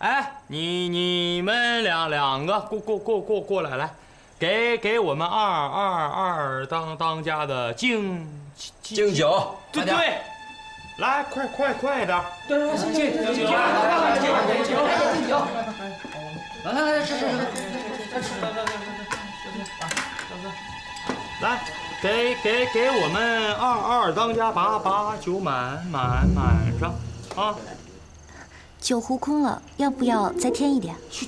哎，你们两个过来来，给我们二当家的敬酒，对，来快点，对，敬酒，来，吃，来，给我们二当家把酒满上啊！酒壶空了，要不要再添一点？去，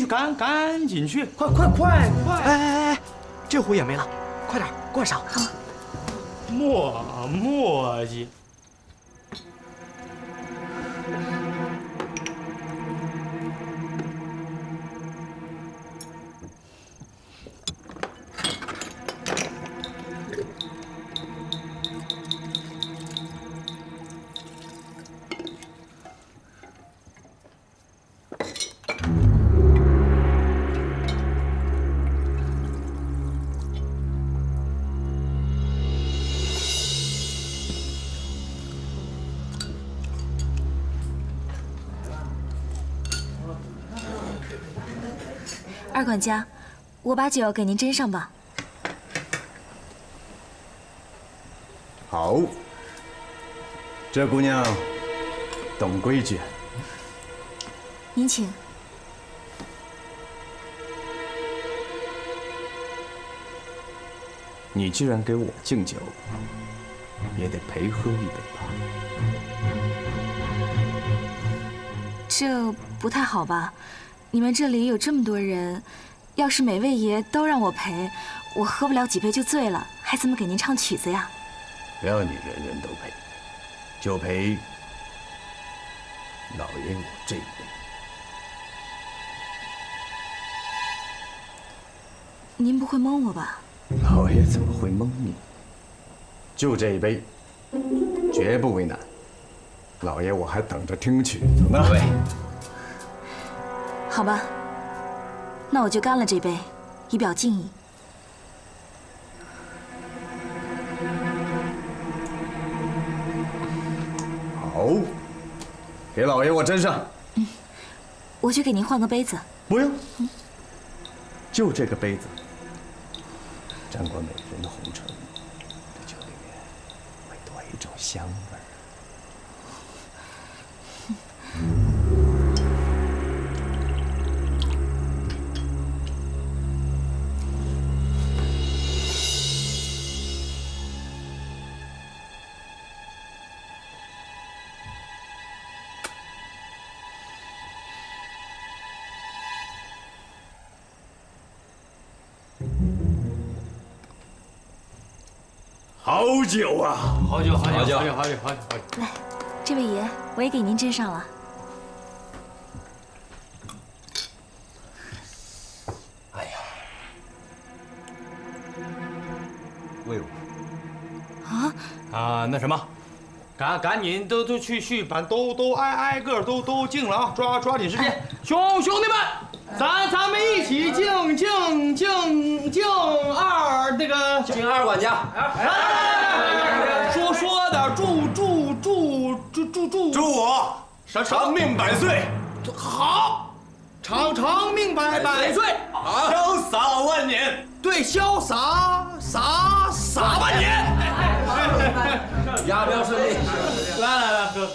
赶紧去，快！哎，这壶也没了，快点灌上。好，磨叽。二管家，我把酒给您斟上吧。好，这姑娘懂规矩。您请。你既然给我敬酒，也得陪喝一杯吧？这不太好吧？你们这里有这么多人，要是每位爷都让我陪，我喝不了几杯就醉了，还怎么给您唱曲子呀？不要你人人都陪，就陪老爷我这一杯。您不会蒙我吧？老爷怎么会蒙你？就这一杯，绝不为难。老爷我还等着听曲子呢。对。好吧，那我就干了这杯，以表敬意。好，给老爷我斟上。我去给您换个杯子。不用，就这个杯子，沾过美人的红唇，这酒里面会多一种香味儿。好酒啊！好酒！来，这位爷，我也给您斟上了。哎呀，喂我那什么，赶紧都去，把都挨个都敬了啊！抓紧时间，兄弟们，咱们一起敬二那个敬二管家。说点祝我长命百岁，好，长命百岁，潇洒万年。对，潇洒万年。押镖顺利。来，喝。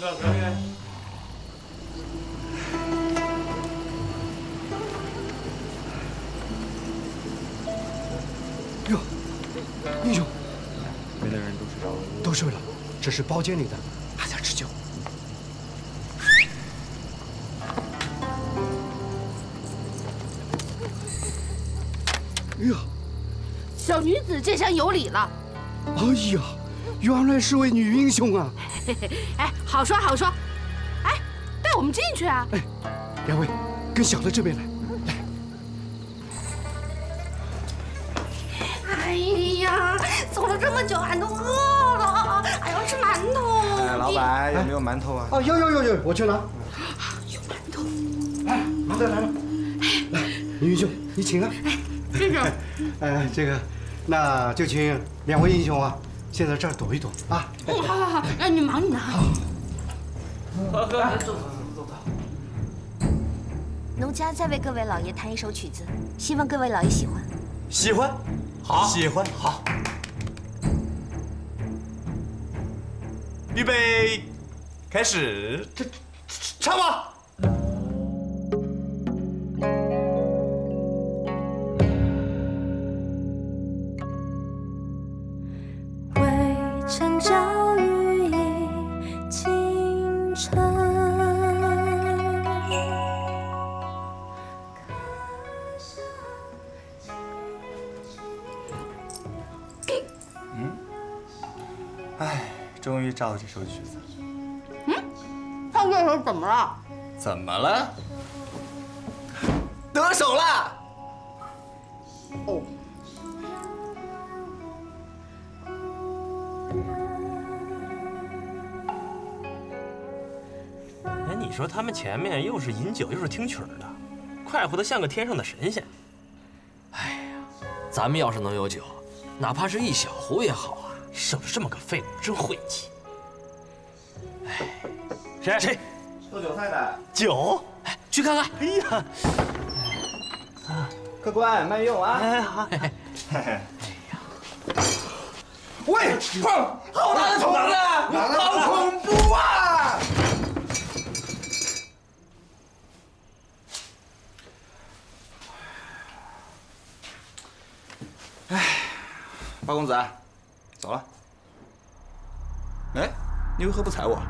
哟，英雄，别的人都睡着了，都睡了，这是包间里的，还在吃酒。哎呀，小女子这厢有礼了。哎呀，原来是位女英雄啊！哎，好说。哎，带我们进去啊！哎，两位，跟小的这边来。哎呀，走了这么久，俺都饿了，还要吃馒头。哎，老板有没有馒头啊？哦，有，我去拿。有馒头。哎，来了。来，女英雄，你请啊。这个。哎，这个，那就请两位英雄啊，先在这儿躲一躲啊。好，你忙你的。喝，走。奴家再为各位老爷弹一首曲子，希望各位老爷喜欢。喜欢，好，喜欢，好。预备，开始，唱吧。渭城朝雨浥轻尘。终于照这首曲子。唱这首怎么了？怎么了？得手了！哦，哎，你说他们前面又是饮酒又是听曲儿的，快活的像个天上的神仙。哎呀，咱们要是能有酒，哪怕是一小壶也好啊。省着这么个废物，真晦气。哎，谁？做韭菜的，酒？哎，去看看。哎呀，客官慢用啊！哎好。喂，砰！好大的虫子，好恐怖啊！哎，包公子，走了。哎，你为何不踩我？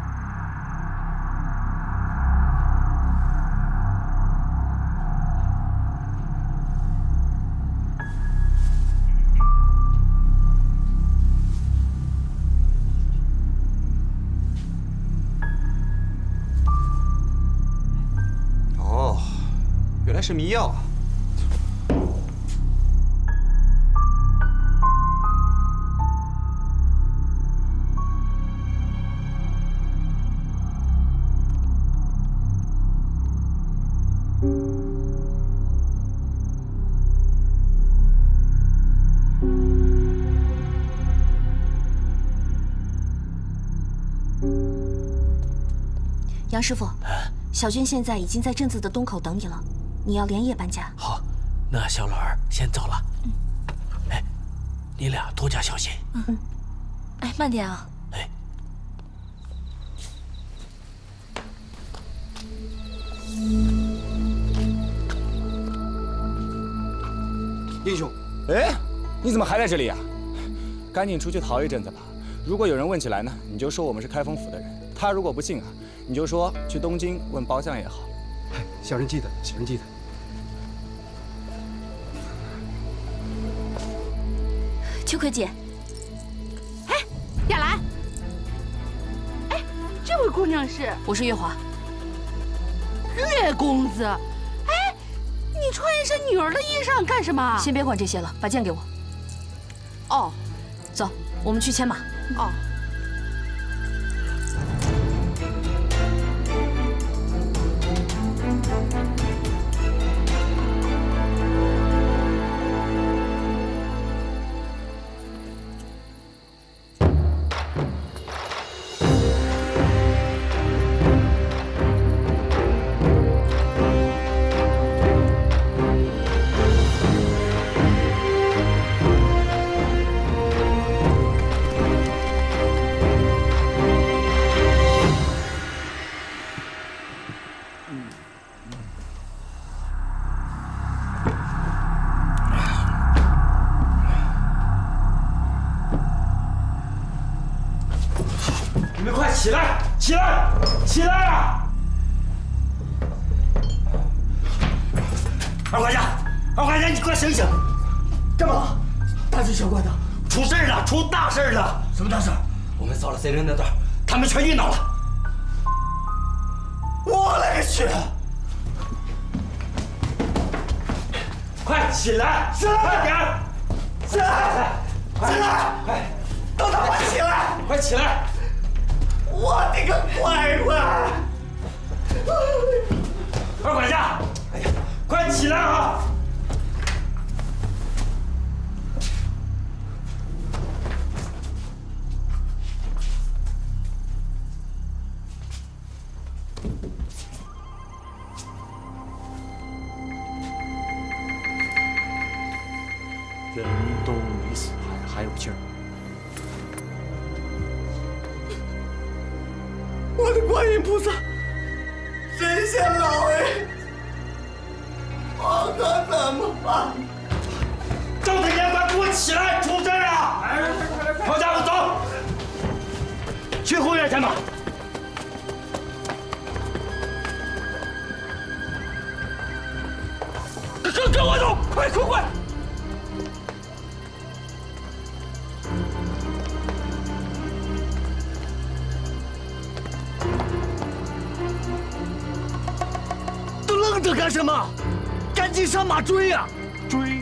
哦，原来是迷药啊！杨师傅，小娟现在已经在镇子的东口等你了，你要连夜搬家。好，那小老儿先走了。哎，你俩多加小心。哎，慢点啊。哎，英雄，哎，你怎么还在这里啊？赶紧出去逃一阵子吧。如果有人问起来呢，你就说我们是开封府的人。他如果不信啊，你就说去东京问包相也好。小人记得，小人记得。秋葵姐，哎，亚兰，哎，这位姑娘是我是月华。月公子。哎，你穿一身女儿的衣裳干什么？先别管这些了，把剑给我。哦，走，我们去牵马。哦。你们快起来！起来！起来啊！二管家，二管家，你快醒醒！干嘛？大惊小怪的，出事了，出大事了！什么大事？我们扫了贼人的道，他们全晕倒了。我勒个去！快起来！起来！快点儿！起来！起来！快，都他妈起来！快起来！我的个乖乖！二管家，哎呀，快起来啊！还有劲儿。我的观音菩萨，神仙老爷，我可怎么办？赵太监，快给我起来，出事啊！好家伙，走，去后院见吧。跟我走，快快快！都愣着干什么？赶紧上马追呀！追！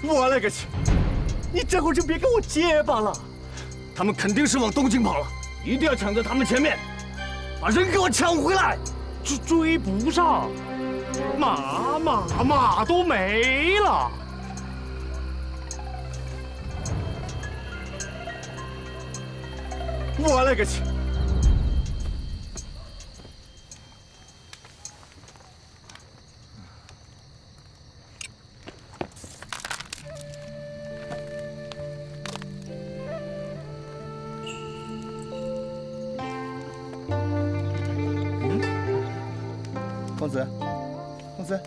我勒个去！你这会儿就别跟我结巴了，他们肯定是往东京跑了，一定要抢在他们前面，把人给我抢回来。追不上，马都没了。我勒个去！公子，公子，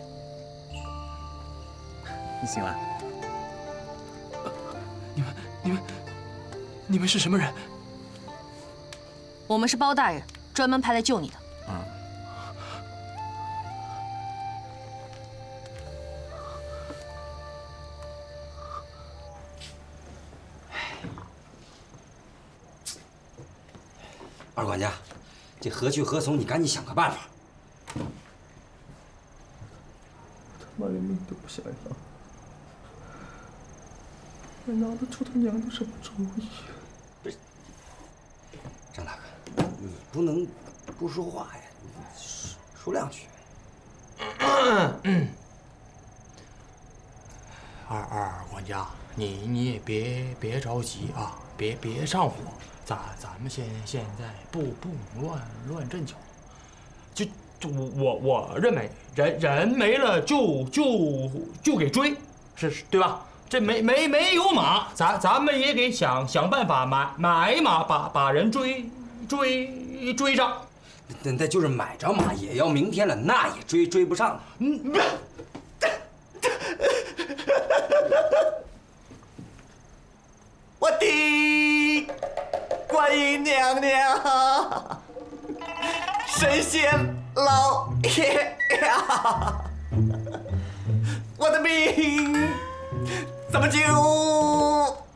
你醒了？你们是什么人？我们是包大人，专门派来救你的。二管家，这何去何从？你赶紧想个办法。他妈连命都不想要，还拿得出他娘的什么主意？张大哥，你不能不说话呀，你说两句。二管家，你也别着急啊，别上火，咱们现在不乱阵脚，就我认为人没了就给追，是对吧？这没有马，咱们也给想办法买马，把人追上。那就是买着马也要明天了，那也追不上了。我的观音娘娘，神仙老爷呀，我的命怎么就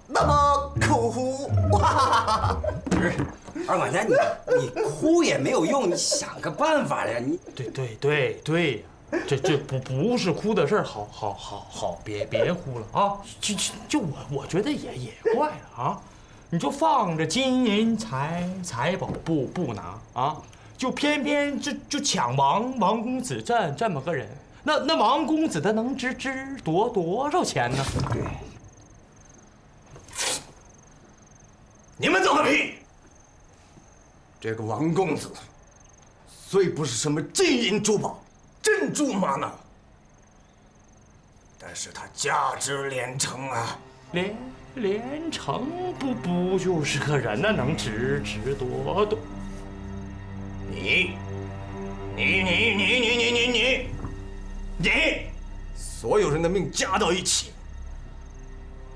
那么苦啊？不是，二管家，你哭也没有用，你想个办法呀！你对，这不是哭的事儿，好，别哭了啊！就我觉得也怪了啊！你就放着金银财宝不拿啊，就偏偏就抢王公子这么个人，那王公子他能值多少钱呢？对，你们懂个屁！这个王公子虽不是什么金银珠宝、珍珠玛瑙，但是他价值连城啊！连城不就是个人呢？能值多？你，所有人的命加到一起，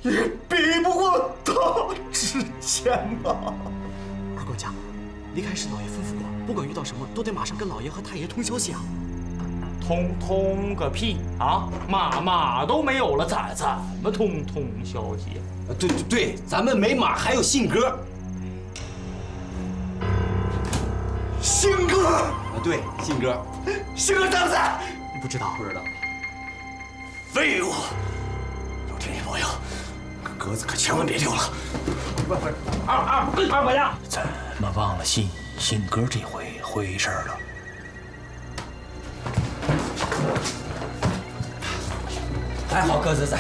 也比不过他值钱啊！二管家，离开时老爷吩咐过，不管遇到什么都得马上跟老爷和太爷通消息啊。通个屁啊！马都没有了，怎么通消息？对，咱们没马还有信鸽。信鸽啊，对，信鸽。信鸽在不在？你不知道？不知道。废物！老天爷保佑，鸽子可千万别丢了！不，二管家，怎么忘了信鸽这回事了？还好鸽子在。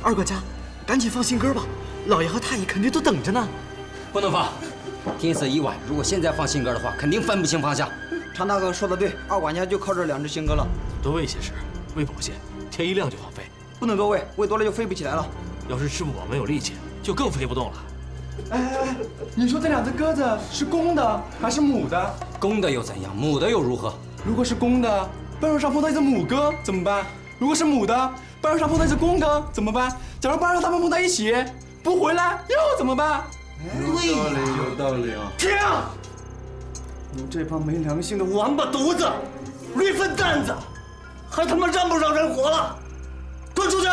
二管家，赶紧放信鸽吧，老爷和太爷肯定都等着呢。不能放，天色已晚，如果现在放信鸽的话，肯定分不清方向。常大哥说的对，二管家就靠这2只信鸽了。多喂些食，为保险，天一亮就放飞。不能多喂，喂多了就飞不起来了。要是吃不饱没有力气，就更飞不动了。哎，你说这两只鸽子是公的还是母的？公的又怎样？母的又如何？如果是公的，半路上碰到一只母鸽怎么办？如果是母的，半路上碰到一只公鸽怎么办？假如半路上它们碰在一起，不回来又怎么办？有道理，有道理啊！停！你们这帮没良心的王八犊子，驴粪蛋子，还他妈让不让人活了？滚出去！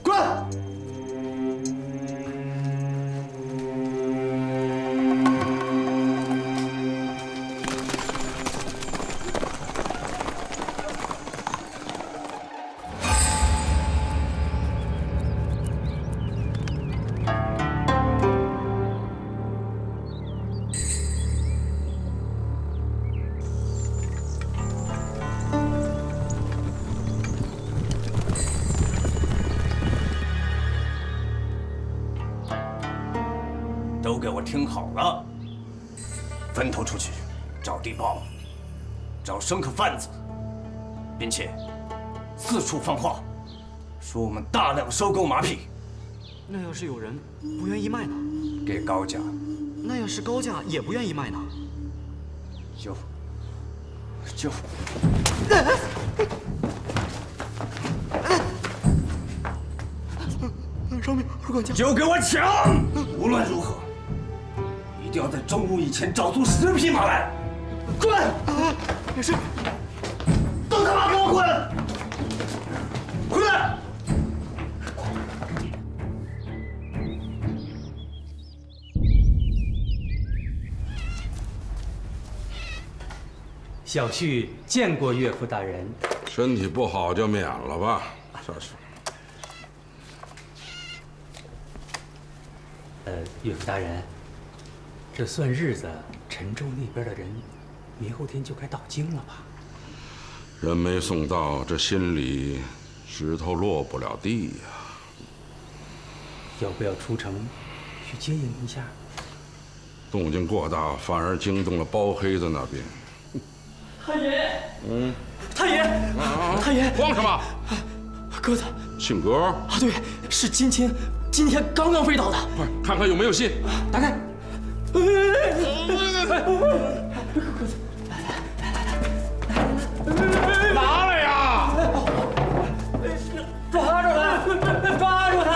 滚！都给我听好了，分头出去找地包，找牲口贩子，并且四处放话，说我们大量收购马匹。那要是有人不愿意卖呢？给高价。那要是高价也不愿意卖呢？就。上面二管家，就给我抢！无论如何，一定要在中午以前找出10匹马来。滚！也是。都他妈给我滚！回来！小婿见过岳父大人。身体不好就免了吧，这是。岳父大人，这算日子，陈州那边的人，明后天就该到京了吧？人没送到，这心里石头落不了地呀。要不要出城去接应一下？动静过大，反而惊动了包黑子那边。太爷，太爷，太爷，慌什么？鸽子，信鸽啊，对，是今天刚刚飞倒的。快看看有没有信。打开。拿来呀！抓住他！抓住他！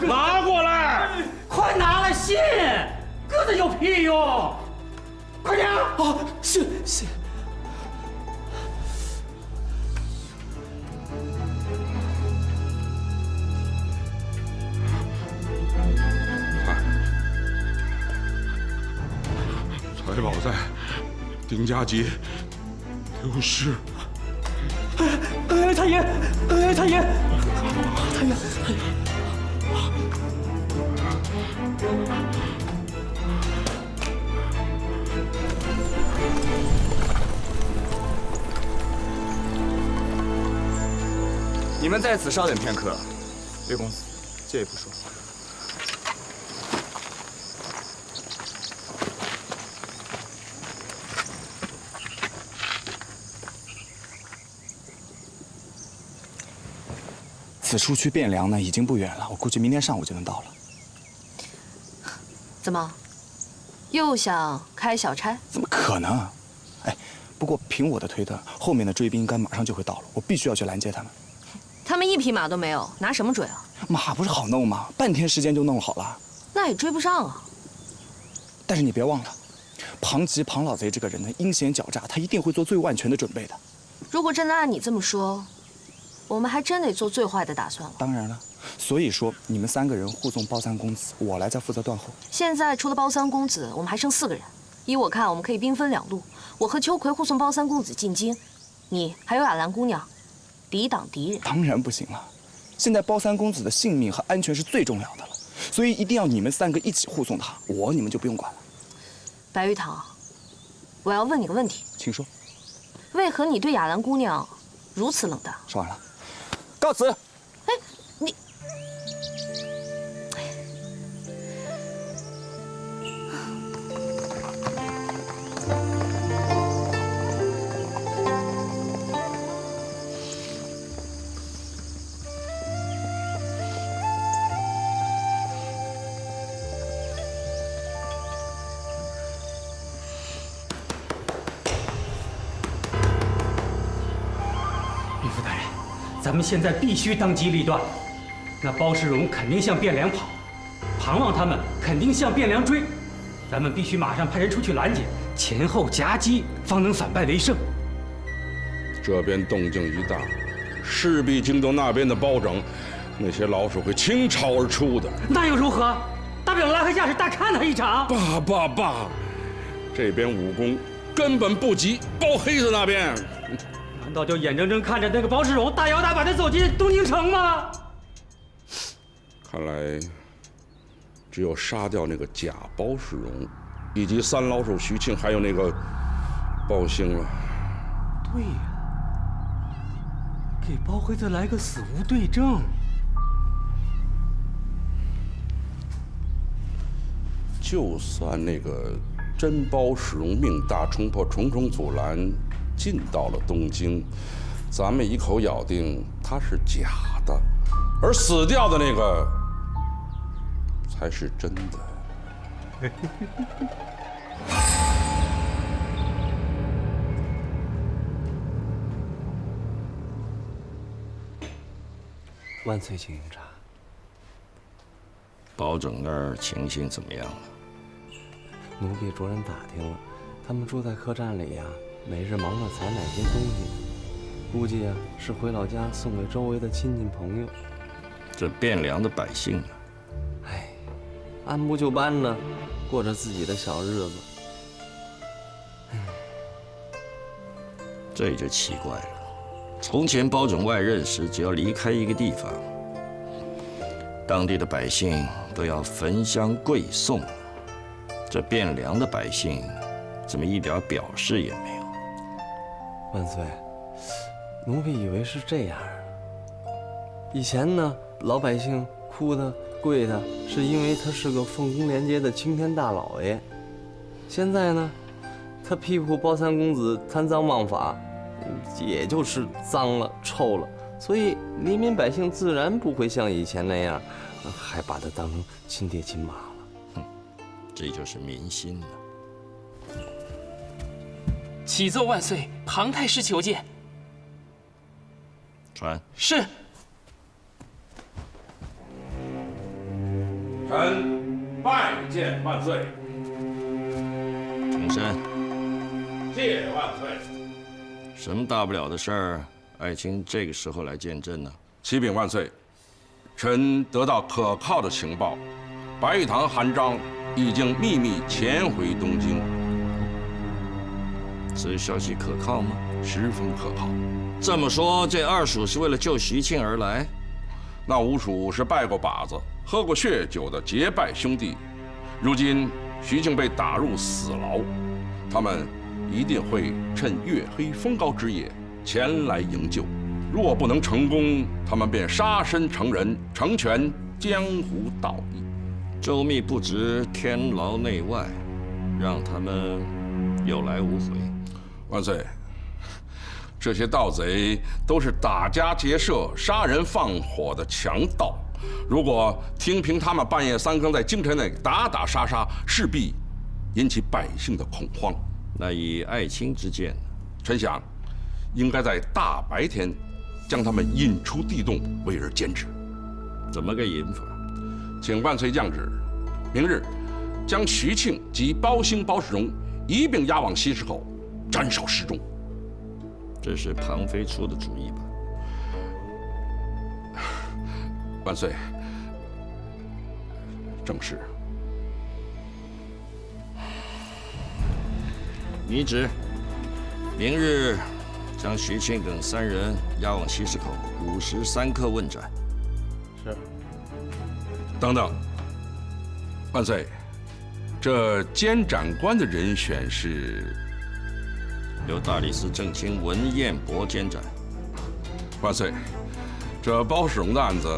拿过来！快拿来信！鸽子有屁用！快点！啊，是。财宝在丁家集丢失。太爷，太爷。你们在此稍等片刻，岳公子，借一步说。此处去汴梁呢，已经不远了，我估计明天上午就能到了。怎么，又想开小差？怎么可能？哎，不过凭我的推断，后面的追兵应该马上就会到了，我必须要去拦截他们。他们1匹马都没有，拿什么追啊？马不是好弄吗？半天时间就弄好了。那也追不上啊。但是你别忘了，庞吉庞老贼这个人呢，阴险狡诈，他一定会做最万全的准备的。如果真的按你这么说，我们还真得做最坏的打算了。当然了，所以说你们3个人护送包三公子，我来再负责断后。现在除了包三公子，我们还剩4个人。依我看，我们可以兵分2路，我和秋葵护送包三公子进京，你还有雅兰姑娘抵挡敌人。当然不行了，现在包三公子的性命和安全是最重要的了，所以一定要你们3个一起护送他，你们就不用管了。白玉堂，我要问你个问题，请说。为何你对雅兰姑娘如此冷淡？说完了，告辞。哎，你。咱们现在必须当机立断。那包世荣肯定向汴梁跑，庞旺他们肯定向汴梁追，咱们必须马上派人出去拦截，前后夹击，方能反败为胜。这边动静一大，势必惊动那边的包拯，那些老鼠会倾巢而出的。那又如何？大不了拉回架势，大看他一场。爸，这边武功根本不及包黑子那边。难道就眼睁睁看着那个包世荣大摇大摆地走进东京城吗？看来，只有杀掉那个假包世荣，以及三老手徐庆，还有那个包兴了。对呀，给包黑子来个死无对证。就算那个真包世荣命大，冲破重重阻拦，进到了东京，咱们一口咬定他是假的，而死掉的那个才是真的。万岁，请用茶。包拯那儿情形怎么样了？奴婢着人打听了，他们住在客栈里呀，每日忙着采买些东西，估计是回老家送给周围的亲戚朋友。这汴梁的百姓呢？哎，按部就班呢，过着自己的小日子。这就奇怪了。从前包拯外任时，只要离开一个地方，当地的百姓都要焚香跪颂。这汴梁的百姓怎么一点表示也没有？万岁，奴婢以为是这样。以前呢，老百姓哭他跪他，是因为他是个奉公廉洁的青天大老爷。现在呢，他庇护包三公子贪赃枉法，也就是脏了臭了，所以黎民百姓自然不会像以前那样，还把他当成亲爹亲妈了。这就是民心了。启奏万岁，庞太师求见。传。是。臣拜见万岁。平身。谢万岁。什么大不了的事儿？爱卿这个时候来见朕呢？启禀万岁，臣得到可靠的情报，白玉堂韩章已经秘密潜回东京。此消息可靠吗？十分可靠。这么说，这二鼠是为了救徐庆而来？那五鼠是拜过把子、喝过血酒的结拜兄弟。如今徐庆被打入死牢，他们一定会趁月黑风高之夜前来营救。若不能成功，他们便杀身成仁，成全江湖道义。周密不直，天牢内外，让他们有来无回。万岁，这些盗贼都是打家劫舍、杀人放火的强盗。如果听凭他们半夜三更在京城内打打杀杀，势必引起百姓的恐慌。那以爱卿之见，臣想应该在大白天将他们引出地洞，为而监之。怎么个引法？请万岁降旨，明日将徐庆及包兴、包世荣一并押往西市口，斩首示众。这是庞飞出的主意吧？万岁，正是。密旨，明日将徐庆等3人押往西市口5时3刻问斩。是。等等，万岁，这监斩官的人选是由大理寺正卿文彦博监斩。万岁，这包世荣的案子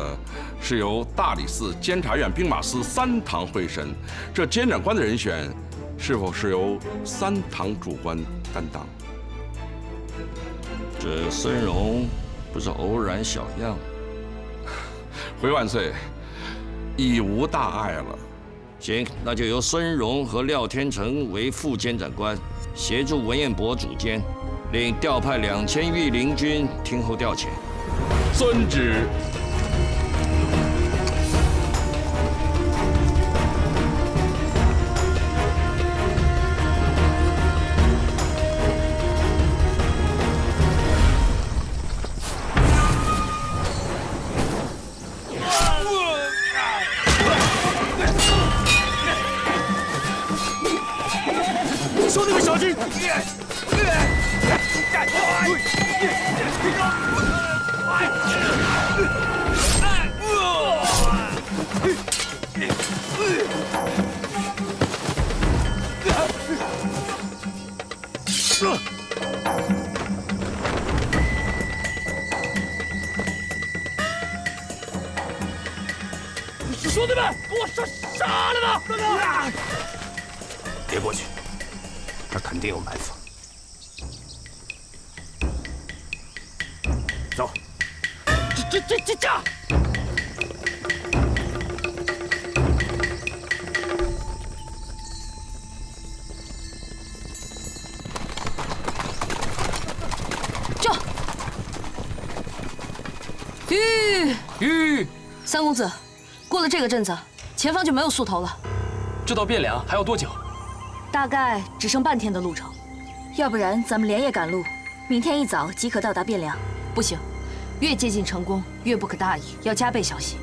是由大理寺监察院兵马司3堂会审，这监斩官的人选是否是由3堂主官担当？这孙荣不是偶然小样？回万岁，已无大碍了。行，那就由孙荣和廖天成为副监斩官，协助文彦博主监，另调派2000御林军听候调遣。遵旨。兄弟们小心！兄弟们，给我杀了他！别过去，他肯定有埋伏。走，这！吁！三公子，过了这个镇子，前方就没有宿头了。这到汴梁还要多久？大概只剩半天的路程。要不然咱们连夜赶路，明天一早即可到达汴梁。不行，越接近成功，越不可大意，要加倍小心。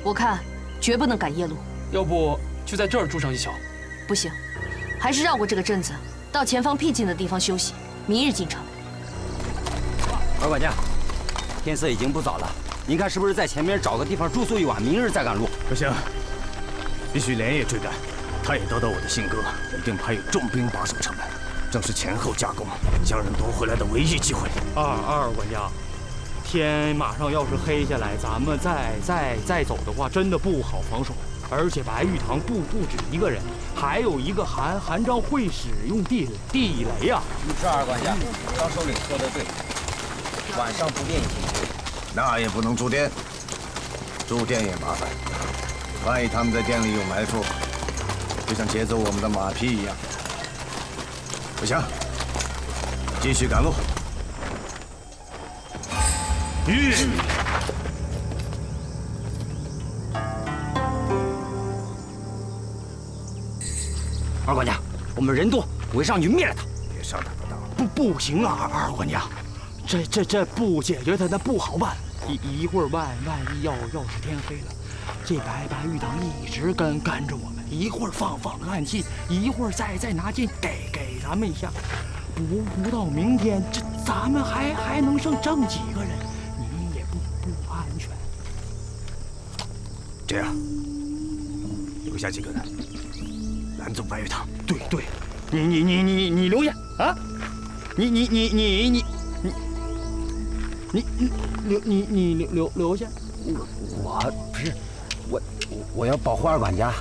我看绝不能赶夜路。要不就在这儿住上一宿？不行，还是绕过这个镇子，到前方僻静的地方休息，明日进城。二管家，天色已经不早了，您看是不是在前面找个地方住宿一晚，明日再赶路？不行，必须连夜追赶。他也得到我的信鸽，一定派有重兵把守城门，正是前后夹攻，将人夺回来的唯一机会。二管家，天马上要是黑下来，咱们再走的话，真的不好防守。而且白玉堂不止一个人，还有一个韩章会使用地雷啊！是二管家，张首领说的对，晚上不便进去。那也不能住店，住店也麻烦，万一他们在店里有埋伏，就像劫走我们的马匹一样。不行，继续赶路。二管家，我们人多，围上去灭了他。别上他的当。不行啊，二管家，这不解决他那不好办。一会儿万一要是天黑了，这白玉堂一直跟着我们，一会儿放暗器，一会儿再拿剑给咱们一下，不到明天，这咱们还能剩几个人？你也不安全。这样，留下几个人拦住白玉堂。对，你留下啊！你留下。我不是我要保护二管家。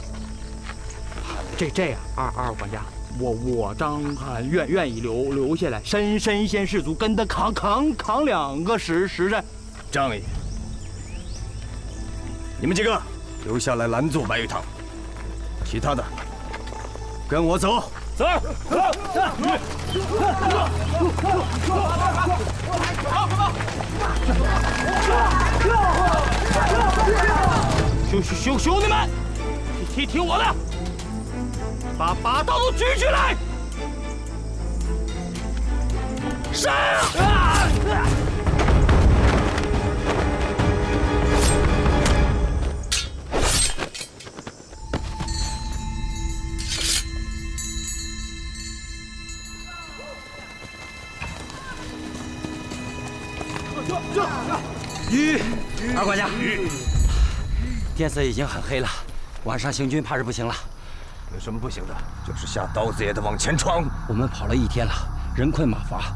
这样，二管家，我张翰愿意留下来，身先士卒，跟他扛2个时辰。仗义，你们几个留下来拦住白玉堂，其他的跟我走。走。兄弟们，听我的，把刀都举起来！杀！二管家，天色已经很黑了，晚上行军怕是不行了。有什么不行的？就是下刀子也得往前闯。我们跑了1天了，人困马乏，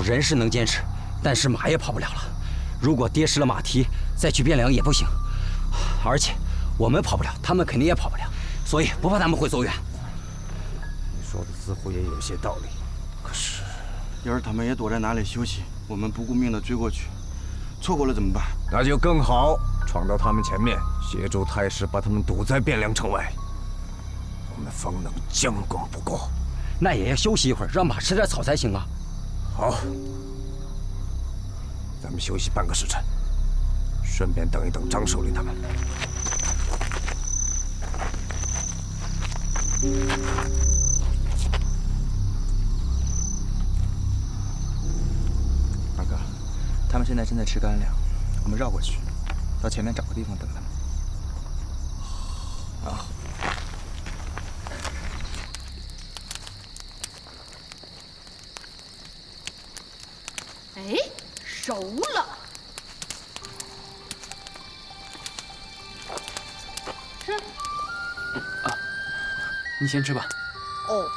人是能坚持，但是马也跑不了了。如果跌失了马蹄，再去汴梁也不行。而且我们跑不了，他们肯定也跑不了，所以不怕他们会走远。你说的似乎也有些道理，可是要是他们也躲在哪里休息，我们不顾命的追过去，错过了怎么办？那就更好，闯到他们前面，协助太师把他们堵在汴梁城外，我们方能将功补过。那也要休息一会儿，让马吃点草才行啊。好，咱们休息半个时辰，顺便等一等张首领他们。二哥，他们现在正在吃干粮，我们绕过去，到前面找个地方等他们。啊。 哎，熟了。吃。你先吃吧。哦。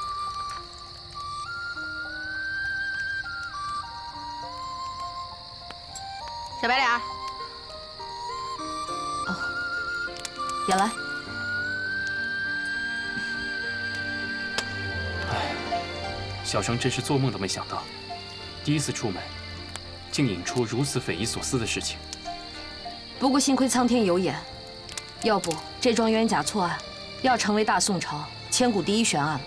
小白脸。哦，也来。小生真是做梦都没想到，第一次出门，竟引出如此匪夷所思的事情。不过幸亏苍天有眼，要不这桩冤假错案要成为大宋朝千古第一悬案了。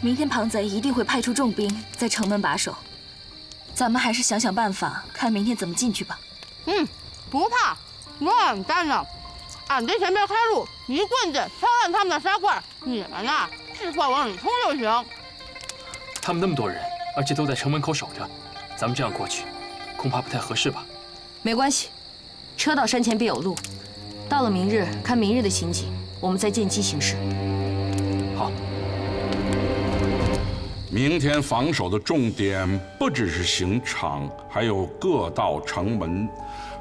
明天庞贼一定会派出重兵在城门把守，咱们还是想想办法，看明天怎么进去吧。不怕，我俺担当。俺在前面开路，一棍子敲烂他们的沙块，你们呐，只管往里冲就行。他们那么多人，而且都在城门口守着，咱们这样过去，恐怕不太合适吧？没关系，车到山前必有路。到了明日，看明日的情景，我们再见机行事。好。明天防守的重点不只是刑场，还有各道城门。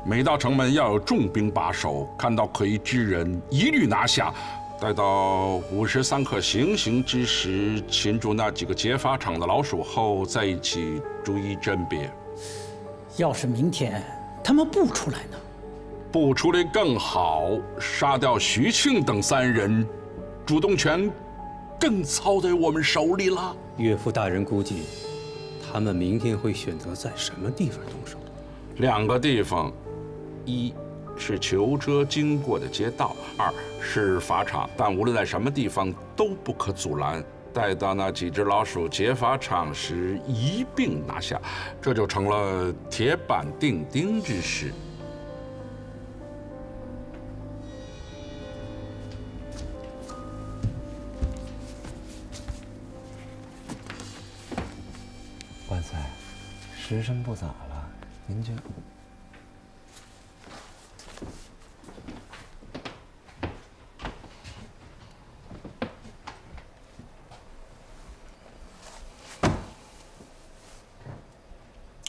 每道城门要有重兵把守，看到可疑之人，一律拿下。待到53刻行刑之时，擒住那几个劫法场的老鼠后，再一起逐一甄别。要是明天他们不出来呢？不出来更好，杀掉徐庆等3人，主动权更操在我们手里了。岳父大人估计，他们明天会选择在什么地方动手？2个地方，一是囚车经过的街道，2是法场。但无论在什么地方都不可阻拦。待到那几只老鼠劫法场时，一并拿下，这就成了铁板钉钉之事。万岁，时辰不早了，您就……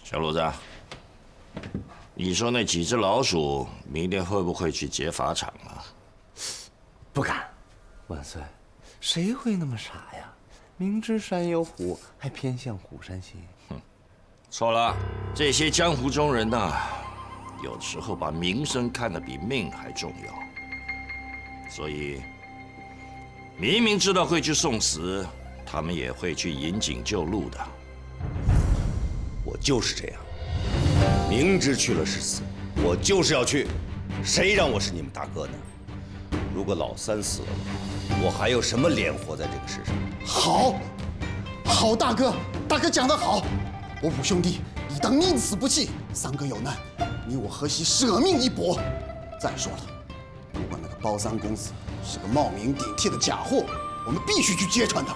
小鲁子，你说那几只老鼠明天会不会去劫法场啊？不敢。万岁，谁会那么傻呀？明知山有虎，还偏向虎山行。错了，这些江湖中人呐，有时候把名声看得比命还重要，所以明明知道会去送死，他们也会去引颈救路的。我就是这样，明知去了是死，我就是要去。谁让我是你们大哥呢？如果老三死了，我还有什么脸活在这个世上？好，好，大哥，大哥讲得好。我五兄弟理当宁死不弃。三哥有难，你我何惜舍命一搏？再说了，如果那个包三公子是个冒名顶替的假货，我们必须去揭穿他，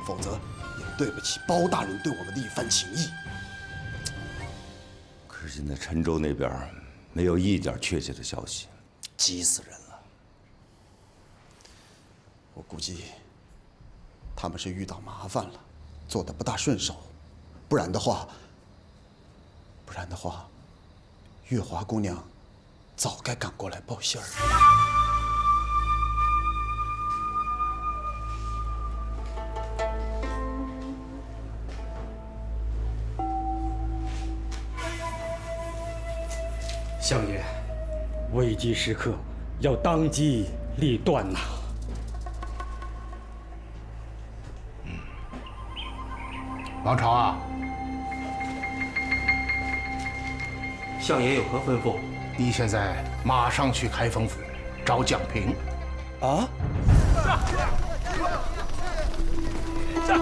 否则也对不起包大人对我们的一番情谊。可是现在陈州那边没有一点确切的消息，急死人了。我估计他们是遇到麻烦了，做得不大顺手，不然的话，月华姑娘早该赶过来报信儿。相爷，危急时刻要当机立断呐！王朝啊，相爷有何吩咐？你现在马上去开封府找蒋平。啊？长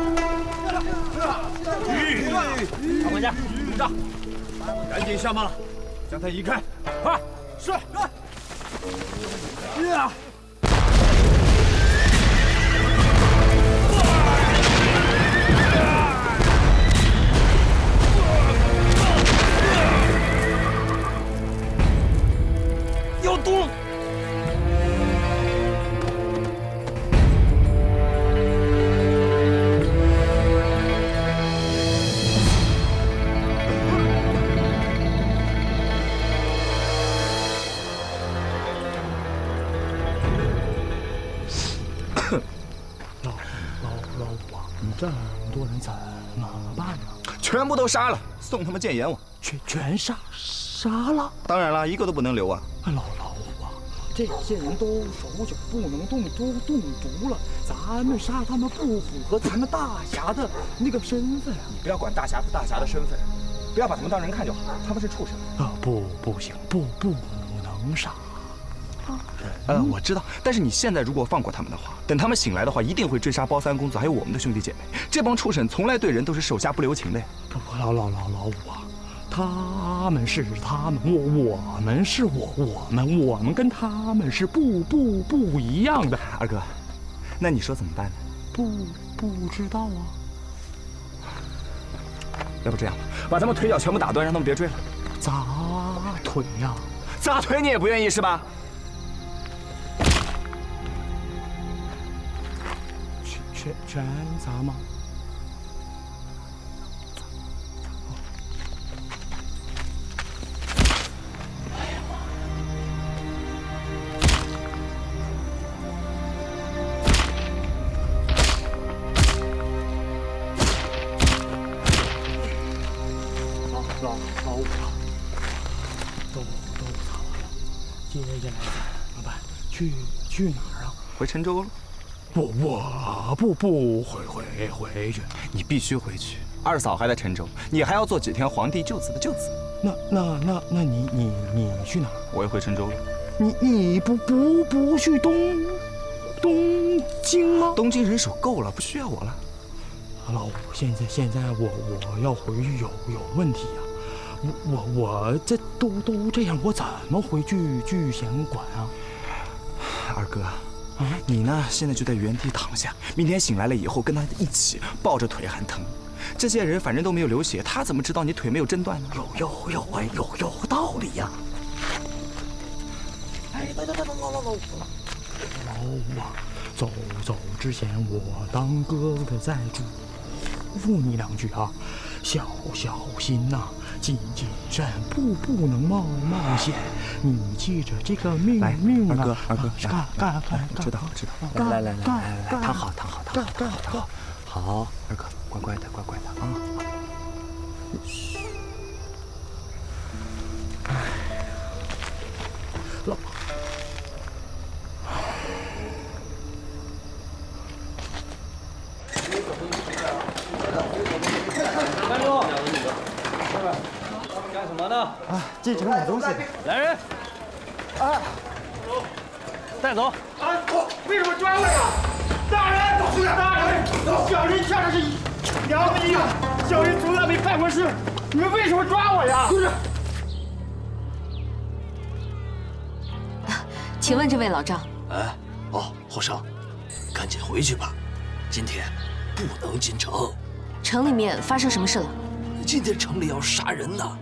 管家，入帐，赶紧下马，将他移开，快！是。有毒！老王，这么多人怎么办呢？全部都杀了，送他们见阎王。全杀了？当然了，一个都不能留啊！老王，这些人都守久，不能动毒了。咱们杀他们不符合咱们大侠的那个身份啊！你不要管大侠不大侠的身份，不要把他们当人看就好。他们是畜生。不行，不能杀。我知道，但是你现在如果放过他们的话，等他们醒来的话，一定会追杀包三公子还有我们的兄弟姐妹。这帮畜生从来对人都是手下不留情的呀。老五啊，他们是他们，我们是我们跟他们是不一样的。二哥，那你说怎么办呢？不知道啊。要不这样吧，把他们腿脚全部打断，让他们别追了。砸腿呀？砸腿你也不愿意是吧？全砸吗？老五啊，都砸完了，接下来怎么办？去哪儿啊？回陈州了。我不回去，你必须回去。二嫂还在陈州，你还要做几天皇帝救子的救子。那你去哪儿？我也回陈州了。你不去东京吗？东京人手够了，不需要我了。老五，现在我要回去有问题呀、我这都这样，我怎么回聚贤馆啊？二哥。你呢？现在就在原地躺下，明天醒来了以后跟他一起抱着腿喊疼。这些人反正都没有流血，他怎么知道你腿没有震断呢？有道理呀！哎，对，老五啊，走之前我当哥哥的再嘱咐你2句啊，小心呐、谨慎，不能冒险。你记着这个命啊！二哥，干！知道。来，躺好，好，二哥，乖乖的啊。老。站住！干什么呢？进城买东西。来人！带走！为什么抓我呀？大人，小人向的是良民啊！小人从来没犯过事，你们为什么抓我呀？请问这位老丈？后生，赶紧回去吧，今天不能进城。城里面发生什么事了？今天城里要杀人呢。